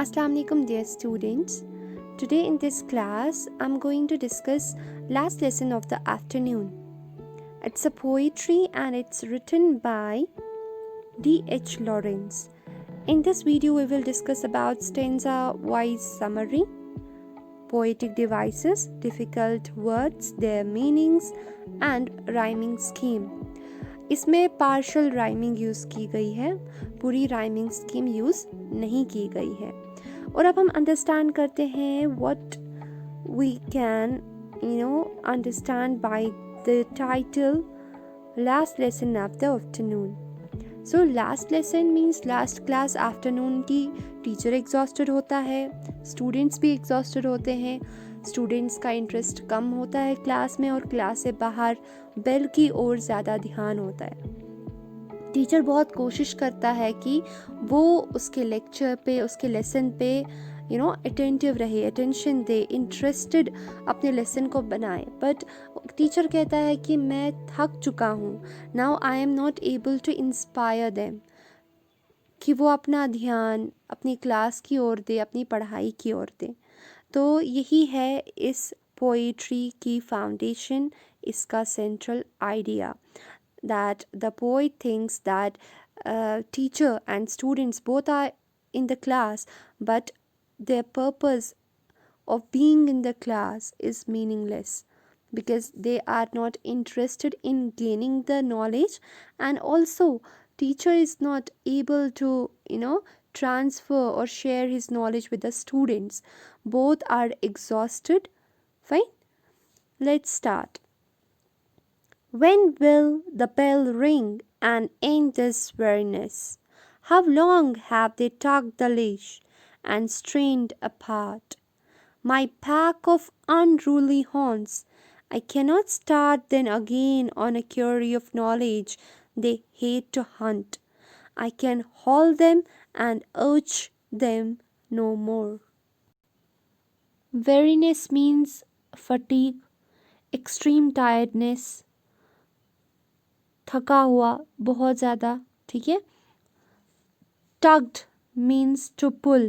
Assalamu alaikum dear students. Today in this class I'm going to discuss last lesson of the afternoon. It's a poetry and it's written by D.H. Lawrence. In this video we will discuss about stanza wise summary, poetic devices, difficult words, their meanings and rhyming scheme. इसमें partial rhyming use की गई है, पूरी rhyming scheme use नहीं की गई है। और अब हम अंडरस्टैंड करते हैं what we can understand by the title last lesson of the afternoon. So last lesson means last class afternoon की टीचर एग्जॉस्टेड होता है, स्टूडेंट्स भी एग्जॉस्टेड होते हैं, स्टूडेंट्स का इंटरेस्ट कम होता है क्लास में और क्लास से बाहर बेल की ओर ज़्यादा ध्यान होता है। टीचर बहुत कोशिश करता है कि वो उसके लेक्चर पे, उसके लेसन पे अटेंटिव रहे, अटेंशन दे, इंटरेस्टेड अपने लेसन को बनाए। बट टीचर कहता है कि मैं थक चुका हूँ, now I am not able to inspire them, कि वो अपना ध्यान अपनी क्लास की ओर दे, अपनी पढ़ाई की ओर दे। तो यही है इस पोइट्री की फाउंडेशन, इसका central idea, that the poet thinks that teacher and students both are in the class, but their purpose of being in the class is meaningless because they are not interested in gaining the knowledge, and also teacher is not able to transfer or share his knowledge with the students. Both are exhausted. Fine, let's start. When will the bell ring and end this weariness? How long have they tugged the leash and strained apart my pack of unruly horns? I cannot start then again on a quarry of knowledge they hate to hunt. I can haul them and urge them no more. Weariness means fatigue, extreme tiredness, थका हुआ बहुत ज़्यादा, ठीक है। Tugged means to pull,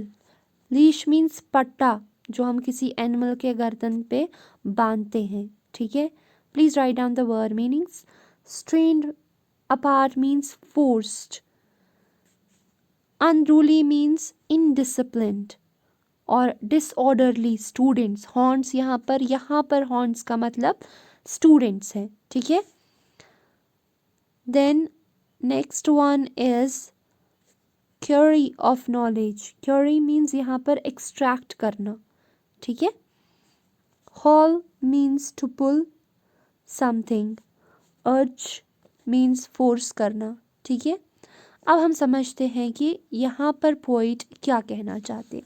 leash means पट्टा जो हम किसी एनिमल के गर्दन पे बांधते हैं, ठीक है। Please write down the word meanings. Strained apart means forced, unruly means indisciplined, और डिसऑर्डरली स्टूडेंट्स। हॉर्न्स यहाँ पर हॉर्न्स का मतलब स्टूडेंट्स है, ठीक है। Then next one is curry of knowledge. Curry means यहाँ पर extract करना, ठीक है। Haul means to pull something. Urge means force करना, ठीक है। अब हम समझते हैं कि यहाँ पर poet क्या कहना चाहते।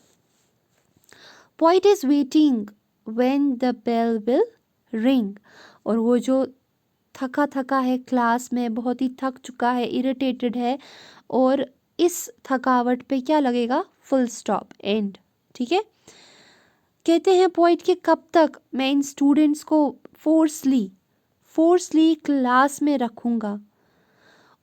Poet is waiting when the bell will ring. और वो जो थका है, क्लास में बहुत ही थक चुका है, इरिटेटेड है, और इस थकावट पे क्या लगेगा? फुल स्टॉप, एंड, ठीक है। कहते हैं पोइट कि कब तक मैं इन स्टूडेंट्स को फोर्सली क्लास में रखूँगा,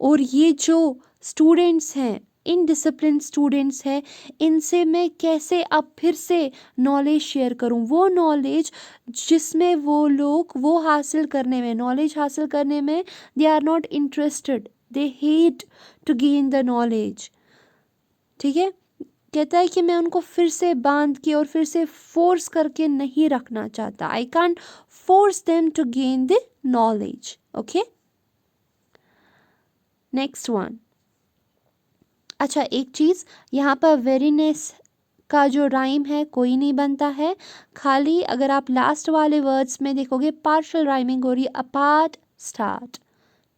और ये जो स्टूडेंट्स हैं, इनडिसिप्लिन स्टूडेंट्स हैं, इनसे मैं कैसे अब फिर से नॉलेज शेयर करूं, वो नॉलेज जिसमें वो लोग नॉलेज हासिल करने में they are not interested, they hate to gain the knowledge, ठीक है। कहता है कि मैं उनको फिर से बांध के और फिर से फोर्स करके नहीं रखना चाहता। I can't force them to gain the knowledge, okay. Next one. अच्छा, एक चीज़ यहाँ पर वेरीनेस का जो राइम है कोई नहीं बनता है, खाली अगर आप लास्ट वाले वर्ड्स में देखोगे पार्शियल राइमिंग हो रही है, अपार्ट स्टार्ट,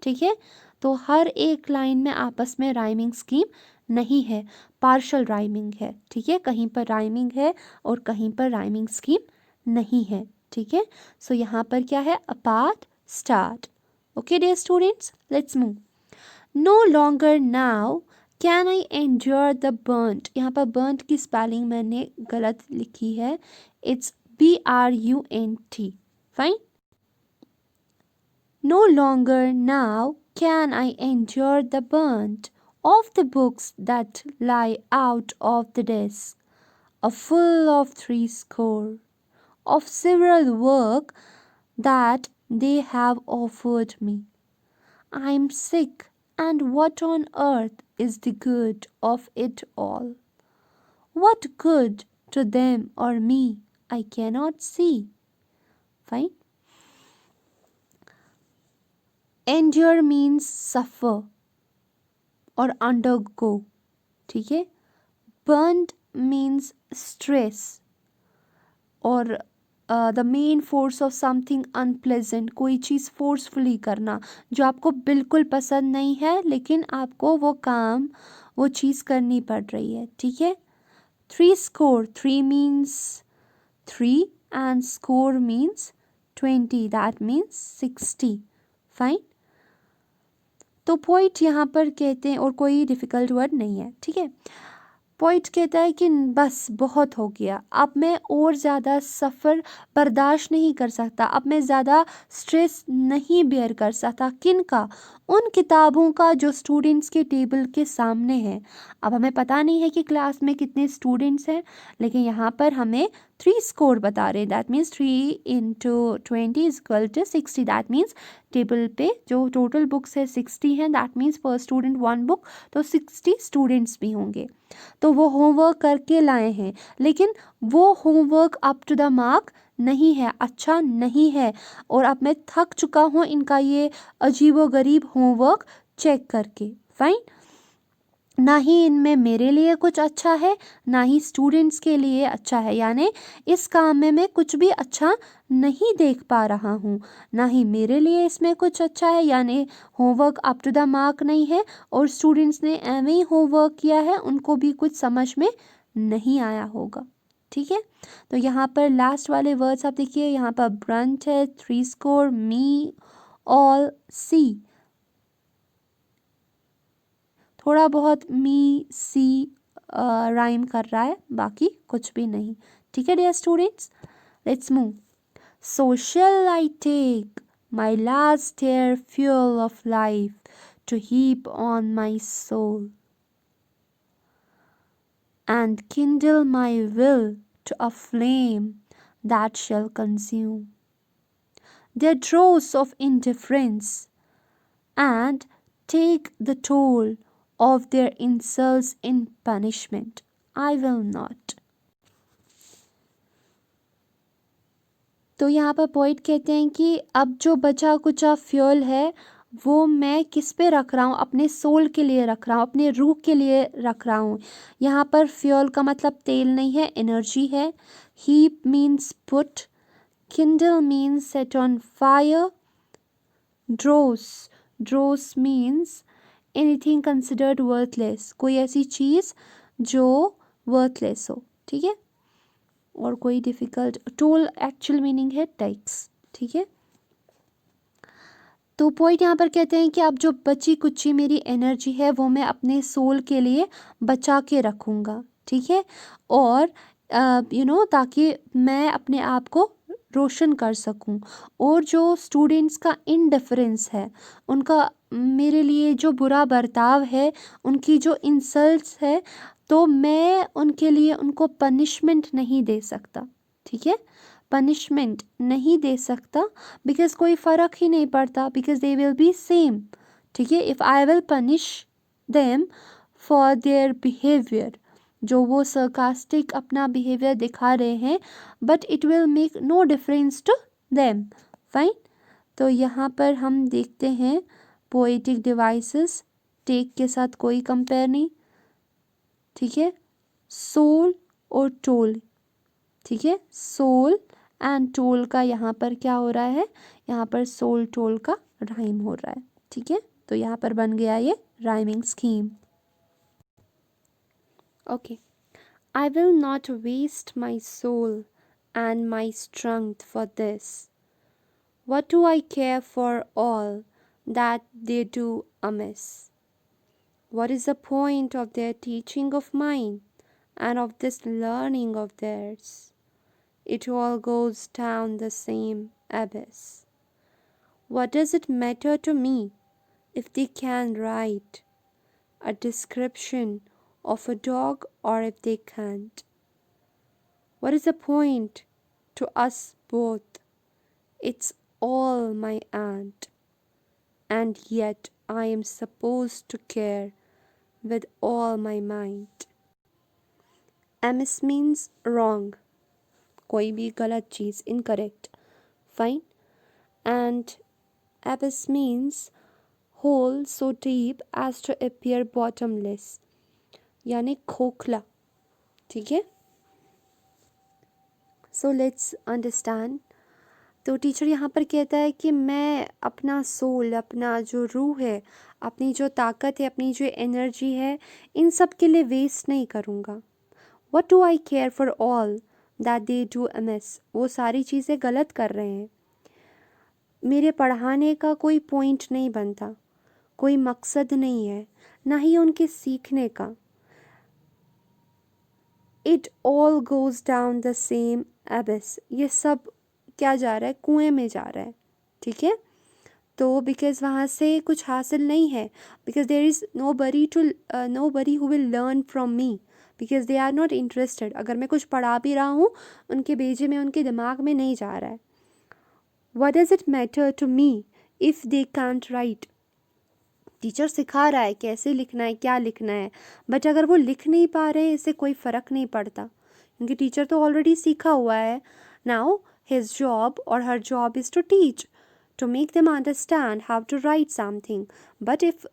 ठीक है। तो हर एक लाइन में आपस में राइमिंग स्कीम नहीं है, पार्शियल राइमिंग है, ठीक है। कहीं पर राइमिंग है और कहीं पर राइमिंग स्कीम नहीं है, ठीक है। सो यहाँ पर क्या है? Apart start. Okay dear students, let's move. No longer now can I endure the burnt. यहाँ पर बर्न्ट की स्पेलिंग मैंने गलत लिखी है, it's BRUNT, fine. No longer now can I endure the burnt of the books that lie out of the desk. a full of 60 of several work that they have offered me. I am sick, and what on earth is the good of it all? What good to them or me, I cannot see. Fine. Endure means suffer or undergo. ठीक है. Burned means stress or the main force of something unpleasant. कोई चीज़ forcefully करना जो आपको बिल्कुल पसंद नहीं है लेकिन आपको वो काम वो चीज़ करनी पड़ रही है. ठीक है. 60. 3 means 3 and score means 20. That means 60. Fine. तो पोइट यहाँ पर कहते हैं, और कोई डिफ़िकल्ट वर्ड नहीं है. ठीक है. पोइट कहता है कि बस बहुत हो गया, अब मैं और ज़्यादा सफ़र बर्दाश्त नहीं कर सकता, अब मैं ज़्यादा स्ट्रेस नहीं बेयर कर सकता. किन का? उन किताबों का जो स्टूडेंट्स के टेबल के सामने है. अब हमें पता नहीं है कि क्लास में कितने स्टूडेंट्स हैं, लेकिन यहाँ पर हमें 3 स्कोर बता रहे हैं. That means 3 × 20 = 60. That means table पे जो टोटल बुक्स है 60 हैं. दैट मीन्स पर स्टूडेंट 1 बुक, तो 60 स्टूडेंट्स भी होंगे. तो वो होमवर्क करके लाए हैं, लेकिन वो homework up to the mark नहीं है, अच्छा नहीं है, और अब मैं थक चुका हूँ इनका ये अजीबोगरीब होमवर्क चेक करके. फाइन. ना ही इनमें मेरे लिए कुछ अच्छा है, ना ही स्टूडेंट्स के लिए अच्छा है. यानी इस काम में मैं कुछ भी अच्छा नहीं देख पा रहा हूँ. ना ही मेरे लिए इसमें कुछ अच्छा है, यानी homework up to the mark नहीं है, और स्टूडेंट्स ने एवं ही होमवर्क किया है, उनको भी कुछ समझ में नहीं आया होगा. ठीक है. तो यहाँ पर लास्ट वाले वर्ड्स आप देखिए. यहाँ पर ब्रंट है, 3 स्कोर, मी, ऑल, सी. थोड़ा बहुत मी सी राइम कर रहा है, बाकी कुछ भी नहीं. ठीक है dear students, let's move. So shall I take my last dear fuel of life to heap on my soul, and kindle my will to a flame that shall consume their dross of indifference, and take the toll of their insults in punishment? I will not. तो यहाँ पर poet कहते हैं कि अब जो बचा कुचा fuel है वो मैं किस पे रख रहा हूँ? अपने सोल के लिए रख रहा हूँ, अपने रूह के लिए रख रहा हूँ. यहाँ पर फ्यूल का मतलब तेल नहीं है, एनर्जी है. Heap means put, Kindle means set on fire, ड्रोस means anything considered worthless, कोई ऐसी चीज़ जो वर्थलेस हो. ठीक है. और कोई डिफ़िकल्ट. टोल एक्चुअल मीनिंग है टैक्स. ठीक है. तो पॉइंट यहाँ पर कहते हैं कि अब जो बची कुची मेरी एनर्जी है वो मैं अपने सोल के लिए बचा के रखूँगा. ठीक है. और ताकि मैं अपने आप को रोशन कर सकूं. और जो स्टूडेंट्स का इनडिफरेंस है, उनका मेरे लिए जो बुरा बर्ताव है, उनकी जो इंसल्ट्स है, तो मैं उनके लिए उनको पनिशमेंट नहीं दे सकता. ठीक है. पनिशमेंट नहीं दे सकता बिकॉज कोई फ़र्क ही नहीं पड़ता, because they will be same. ठीक है. If I will punish them for their behaviour, जो वो सरकास्टिक अपना बिहेवियर दिखा रहे हैं, but it will make no difference to them. Fine. तो यहाँ पर हम देखते हैं पोएटिक डिवाइसेस. टेक के साथ कोई कंपेयर नहीं. ठीक है. सोल और टोल. ठीक है. सोल एंड टोल का यहाँ पर क्या हो रहा है? यहाँ पर सोल टोल का राइम हो रहा है. ठीक है. तो यहाँ पर बन गया ये rhyming scheme. Okay. I will not waste my soul and my strength for this. What do I care for all that they do amiss? What is the point of their teaching of mine and of this learning of theirs? It all goes down the same abyss. What does it matter to me if they can write a description of a dog or if they can't? What is the point to us both? It's all my aunt, and yet I am supposed to care with all my might. Amiss means wrong, कोई भी गलत चीज़, incorrect. Fine. And abyss means hole so deep as to appear bottomless, यानी खोखला. ठीक है. So let's understand. तो teacher यहाँ पर कहता है कि मैं अपना सोल, अपना जो रूह है, अपनी जो ताकत है, अपनी जो एनर्जी है, इन सब के लिए वेस्ट नहीं करूँगा. What do I care for all that they do amiss. वो सारी चीज़ें गलत कर रहे हैं. मेरे पढ़ाने का कोई पॉइंट नहीं बनता, कोई मकसद नहीं है, ना ही उनके सीखने का. It all goes down the same एबिस. ये सब क्या जा रहा है, कुएं में जा रहा है. ठीक है. तो बिकॉज वहाँ से कुछ हासिल नहीं है, because there is nobody who will learn from me, because they are not interested. अगर मैं कुछ पढ़ा भी रहा हूँ, उनके भेजे में, उनके दिमाग में नहीं जा रहा है. What does it matter to me if they can't write. Teacher सिखा रहा है कैसे लिखना है, क्या लिखना है, बट अगर वो लिख नहीं पा रहे हैं, इससे कोई फ़र्क नहीं पड़ता, क्योंकि टीचर तो ऑलरेडी सीखा हुआ है. नाउ हिज जॉब और her job is to teach, to make them understand how to write something. But if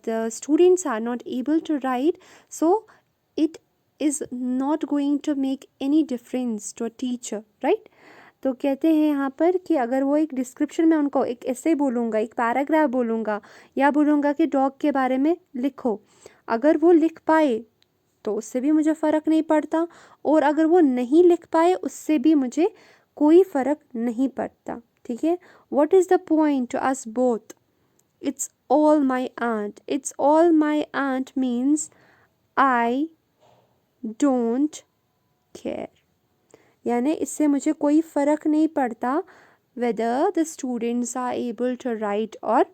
the students are not able to write, so it is not going to make any difference to a teacher, right? तो कहते हैं यहाँ पर कि अगर वो एक description में उनको एक ऐसे बोलूँगा, एक पैराग्राफ बोलूँगा, या बोलूँगा कि डॉग के बारे में लिखो, अगर वो लिख पाए तो उससे भी मुझे फ़र्क नहीं पड़ता, और अगर वो नहीं लिख पाए उससे भी मुझे कोई फ़र्क नहीं पड़ता. ठीक है. What is the point to us both? It's all my aunt. It's all my aunt means I don't care. यानी इससे मुझे कोई फ़र्क नहीं पड़ता whether the students are able to write or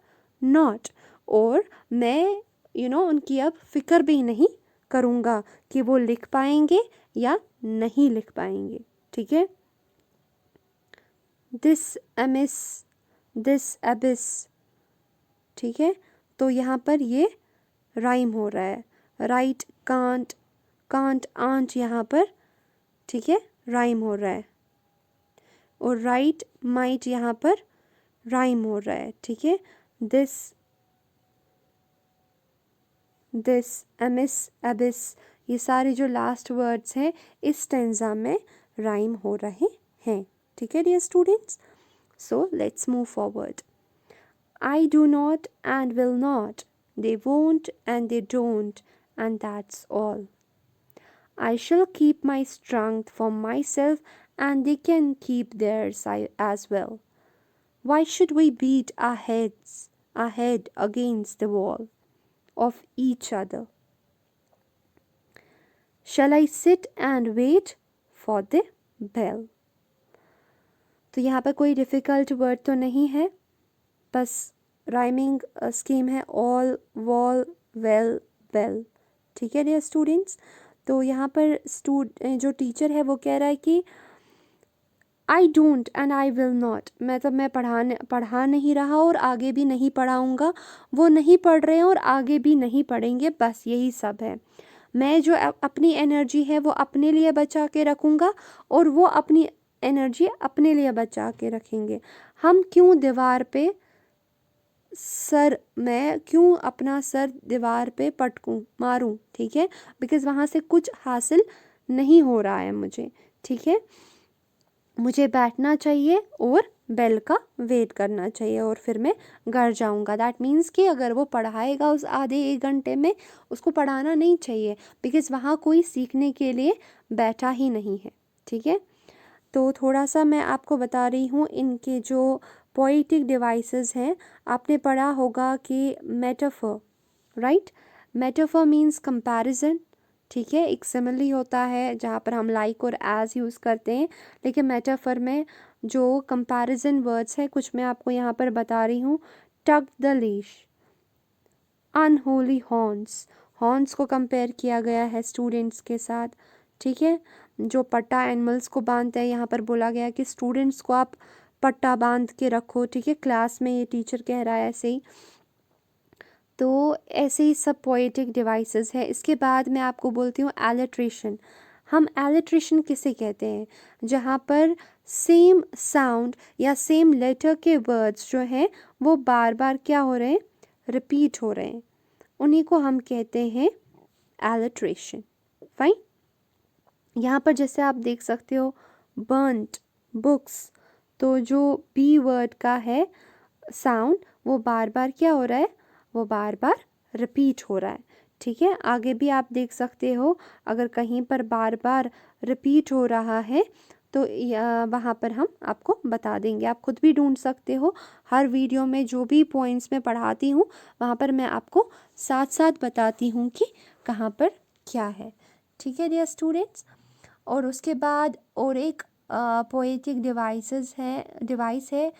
not. और मैं उनकी अब फ़िक्र भी नहीं करूँगा कि वो लिख पाएंगे या नहीं लिख पाएंगे. ठीक है. This amiss, this abyss. ठीक है. तो यहाँ पर ये राइम हो रहा है. राइट कांट, कांट आंट यहाँ पर. ठीक है. राइम हो रहा है. और राइट माइट यहाँ पर राइम हो रहा है. ठीक है. दिस, दिस, अमिस, अबिस, ये सारे जो लास्ट वर्ड्स हैं इस स्टेंजा में राइम हो रहे हैं. ठीक है dear students. So let's move forward. I do not and will not, they won't and they don't, and that's all. I shall keep my strength for myself and they can keep theirs as well. Why should we beat our head against the wall of each other? Shall I sit and wait for the bell? तो यहाँ पर कोई difficult word तो नहीं है, बस rhyming scheme है all, wall, well, bell. ठीक है डियर स्टूडेंट्स. तो यहाँ पर जो टीचर है वो कह रहा है कि I don't and I will not, मैं पढ़ा नहीं रहा और आगे भी नहीं पढ़ाऊँगा. वो नहीं पढ़ रहे हैं और आगे भी नहीं पढ़ेंगे, बस यही सब है. मैं जो अपनी एनर्जी है वो अपने लिए बचा के रखूँगा और वो अपनी एनर्जी अपने लिए बचा के रखेंगे. हम क्यों दीवार पे मैं क्यों अपना सर दीवार पे पटकूं, मारूं. ठीक है. बिकॉज़ वहाँ से कुछ हासिल नहीं हो रहा है मुझे. ठीक है. मुझे बैठना चाहिए और बेल का वेट करना चाहिए और फिर मैं घर जाऊंगा. दैट मीन्स कि अगर वो पढ़ाएगा उस आधे एक घंटे में, उसको पढ़ाना नहीं चाहिए, बिकॉज़ वहाँ कोई सीखने के लिए बैठा ही नहीं है. ठीक है. तो थोड़ा सा मैं आपको बता रही हूँ इनके जो पोइटिक डिवाइसेस हैं. आपने पढ़ा होगा कि metaphor, right. Metaphor means comparison. ठीक है. एक सिमिली होता है जहाँ पर हम लाइक और एज यूज़ करते हैं, लेकिन मेटाफर में जो कंपैरिजन वर्ड्स हैं कुछ मैं आपको यहाँ पर बता रही हूँ. Tug the leash, unholy horns, horns को कंपेयर किया गया है स्टूडेंट्स के साथ. ठीक है, जो पट्टा एनिमल्स को बांधते हैं, यहाँ पर बोला गया कि स्टूडेंट्स को आप पट्टा बांध के रखो, ठीक है, क्लास में ये टीचर कह रहा है ऐसे ही। तो ऐसे ही सब पोएटिक डिवाइसेस है। इसके बाद मैं आपको बोलती हूँ एलिट्रेशन। हम एलिट्रेशन किसे कहते हैं? जहाँ पर सेम साउंड या सेम लेटर के वर्ड्स जो हैं वो बार बार क्या हो रहे हैं, रिपीट हो रहे हैं, उन्हीं को हम कहते हैं एलिट्रेशन। फाइन। यहाँ पर जैसे आप देख सकते हो बर्न्ट बुक्स, तो जो बी वर्ड का है साउंड वो बार बार क्या हो रहा है, वो बार बार रिपीट हो रहा है। ठीक है, आगे भी आप देख सकते हो, अगर कहीं पर बार बार रिपीट हो रहा है तो वहाँ पर हम आपको बता देंगे, आप खुद भी ढूंढ सकते हो। हर वीडियो में जो भी पॉइंट्स मैं पढ़ाती हूँ वहाँ पर मैं आपको साथ साथ बताती हूँ कि कहाँ पर क्या है। ठीक है डियर स्टूडेंट्स। और उसके बाद और एक पोएटिक डिवाइस है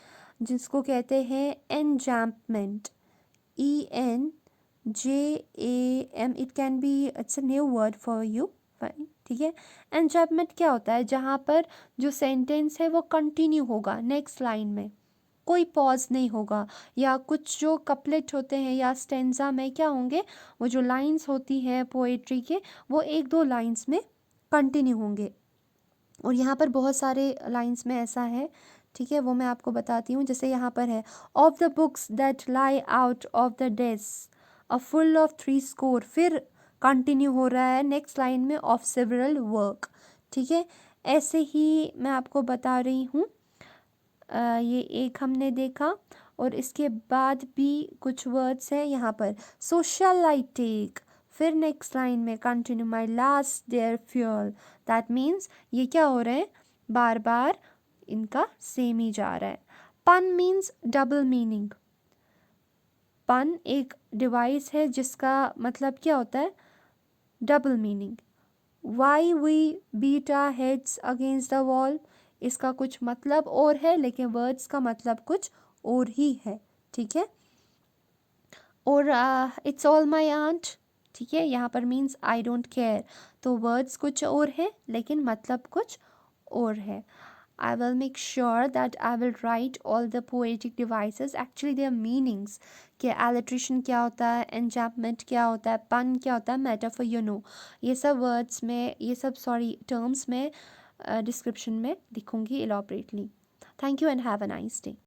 जिसको कहते हैं एनजैम्पमेंट। ENJAM, it can be, it's a new word for you. ठीक है, एनजैम्पमेंट क्या होता है? जहाँ पर जो सेंटेंस है वो कंटिन्यू होगा नेक्स्ट लाइन में, कोई पॉज नहीं होगा, या कुछ जो कपलेट होते हैं या स्टेंजा में क्या होंगे, वो जो लाइंस होती हैं पोएट्री के वो एक दो लाइंस में कंटिन्यू होंगे। और यहाँ पर बहुत सारे लाइंस में ऐसा है, ठीक है, वो मैं आपको बताती हूँ। जैसे यहाँ पर है of the books that lie out of the desk a full of 3 score, फिर कंटिन्यू हो रहा है नेक्स्ट लाइन में ऑफ सेवरल वर्क। ठीक है, ऐसे ही मैं आपको बता रही हूँ। ये एक हमने देखा, और इसके बाद भी कुछ वर्ड्स हैं यहाँ पर, सोशल आई टेक, फिर नेक्स्ट लाइन में continue my last their fuel. That means ये क्या हो रहे हैं, बार बार इनका सेम ही जा रहा है। पन मीन्स डबल मीनिंग। पन एक डिवाइस है जिसका मतलब क्या होता है, double meaning. Why we beat our heads against the wall, इसका कुछ मतलब और है लेकिन वर्ड्स का मतलब कुछ और ही है। ठीक है, और इट्स ऑल माई आंट, ठीक है, यहाँ पर मीन्स आई डोंट केयर, तो वर्ड्स कुछ और है लेकिन मतलब कुछ और है। I will make sure that I will write all the poetic devices, actually their meanings, कि alliteration क्या होता है, enjambment क्या होता है, pun क्या होता है, metaphor, ये सब words में, ये सब terms में description में लिखूंगी elaborately. Thank you and have a nice day.